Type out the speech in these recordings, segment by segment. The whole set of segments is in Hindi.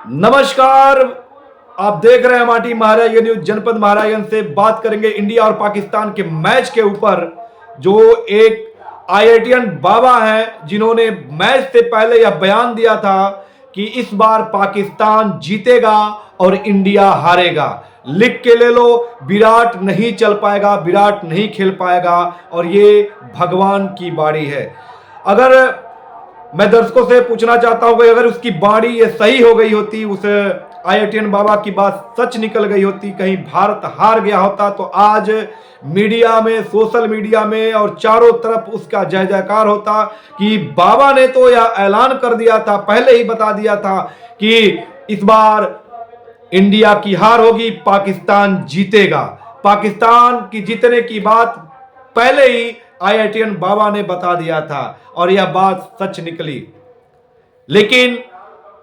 नमस्कार। आप देख रहे हैं हमारी महाराज न्यूज। जनपद महाराजगंज से बात करेंगे इंडिया और पाकिस्तान के मैच के ऊपर। जो एक आईआईटीएन बाबा हैं जिन्होंने मैच से पहले यह बयान दिया था कि इस बार पाकिस्तान जीतेगा और इंडिया हारेगा। लिख के ले लो, विराट नहीं चल पाएगा, विराट नहीं खेल पाएगा और ये भगवान की बारी है। अगर मैं दर्शकों से पूछना चाहता हूं कि अगर उसकी बाणी ये सही हो गई होती, उस आईआईटीएन बाबा की बात सच निकल गई होती, कहीं भारत हार गया होता, तो आज मीडिया में, सोशल मीडिया में और चारों तरफ उसका जय जयकार होता कि बाबा ने तो यह ऐलान कर दिया था, पहले ही बता दिया था कि इस बार इंडिया की हार होगी, पाकिस्तान जीतेगा। पाकिस्तान की जीतने की बात पहले ही आईआईटीएन बाबा ने बता दिया था और यह बात सच निकली। लेकिन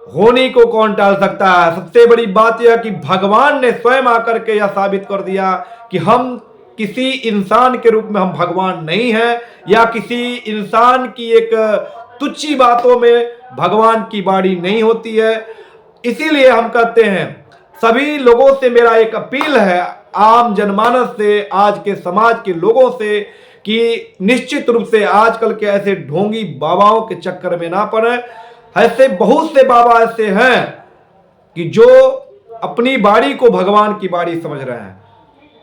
होनी को कौन टाल सकता है। सबसे बड़ी बात यह कि भगवान ने स्वयं आकर के यह साबित कर दिया कि हम किसी इंसान के रूप में हम भगवान नहीं हैं, या किसी इंसान की एक तुच्छी बातों में भगवान की बाड़ी नहीं होती है। इसीलिए हम कहते हैं, सभी लोगों से मेरा एक अपील है, आम जनमानस से, आज के समाज के लोगों से, कि निश्चित रूप से आजकल के ऐसे ढोंगी बाबाओं के चक्कर में ना पड़े। ऐसे बहुत से बाबा ऐसे हैं कि जो अपनी बाड़ी को भगवान की बाड़ी समझ रहे हैं।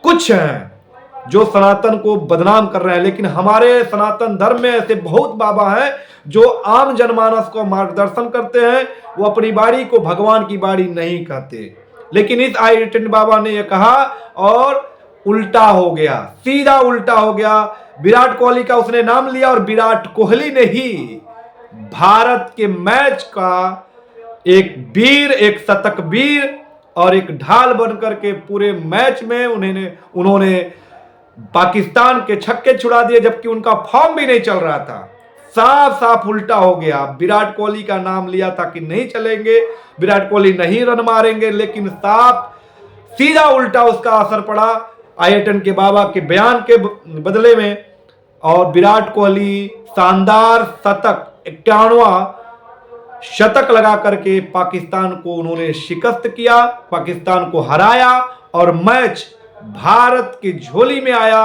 कुछ हैं जो सनातन को बदनाम कर रहे हैं, लेकिन हमारे सनातन धर्म में ऐसे बहुत बाबा हैं जो आम जनमानस को मार्गदर्शन करते हैं। वो अपनी बाड़ी को भगवान की बाड़ी नहीं कहते, लेकिन इस आईआईटीएन बाबा ने यह कहा और उल्टा हो गया, सीधा उल्टा हो गया। विराट कोहली का उसने नाम लिया और विराट कोहली ने ही भारत के मैच का एक वीर, एक शतक वीर और एक ढाल बनकर के पूरे मैच में उन्होंने पाकिस्तान के छक्के छुड़ा दिए, जबकि उनका फॉर्म भी नहीं चल रहा था। साफ साफ उल्टा हो गया। विराट कोहली का नाम लिया था कि नहीं चलेंगे, विराट कोहली नहीं रन मारेंगे, लेकिन साफ सीधा उल्टा उसका असर पड़ा आईआईटीएन के बाबा के बयान के बदले में। और विराट कोहली शानदार शतक, 51वां शतक लगा करके पाकिस्तान को उन्होंने शिकस्त किया, पाकिस्तान को हराया और मैच भारत की झोली में आया।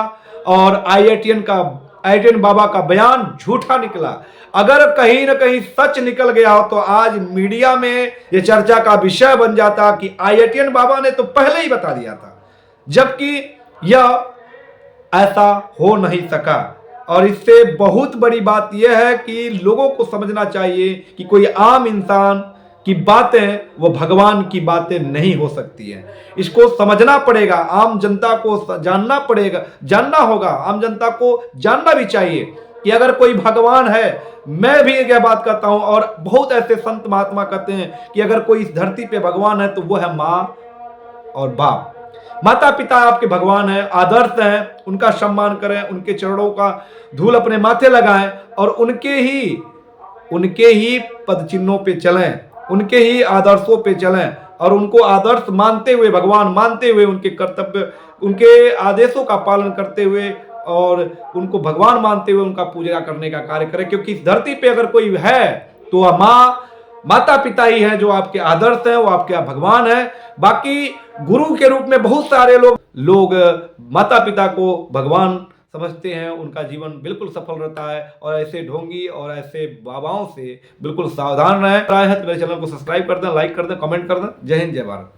और आईआईटीएन बाबा का बयान झूठा निकला। अगर कहीं ना कहीं सच निकल गया हो तो आज मीडिया में यह चर्चा का विषय बन जाता कि आईआईटीएन बाबा ने तो पहले ही बता दिया था, जबकि यह ऐसा हो नहीं सका। और इससे बहुत बड़ी बात यह है कि लोगों को समझना चाहिए कि कोई आम इंसान की बातें वो भगवान की बातें नहीं हो सकती हैं। इसको समझना पड़ेगा, आम जनता को जानना पड़ेगा, जानना होगा। आम जनता को जानना भी चाहिए कि अगर कोई भगवान है, मैं भी यह बात कहता हूं और बहुत ऐसे संत महात्मा कहते हैं कि अगर कोई इस धरती पे भगवान है तो वो है माँ और बाप। माता पिता आपके भगवान है, आदर्श हैं, उनका सम्मान करें, उनके चरणों का धूल अपने माथे लगाएं और उनके ही पद चिन्हों पे चलें, उनके ही आदर्शों पे चलें और उनको आदर्श मानते हुए, भगवान मानते हुए, उनके कर्तव्य, उनके आदेशों का पालन करते हुए और उनको भगवान मानते हुए उनका पूजा करने का कार्य करें। क्योंकि इस धरती पे अगर कोई है तो वह माता पिता ही हैं जो आपके आदर्श हैं, वो आपके भगवान है। बाकी गुरु के रूप में बहुत सारे लोग माता पिता को भगवान समझते हैं, उनका जीवन बिल्कुल सफल रहता है। और ऐसे ढोंगी और ऐसे बाबाओं से बिल्कुल सावधान रहें। तो मेरे चैनल को सब्सक्राइब कर दें, लाइक कर दें, कमेंट कर दें। जय हिंद, जय भारत।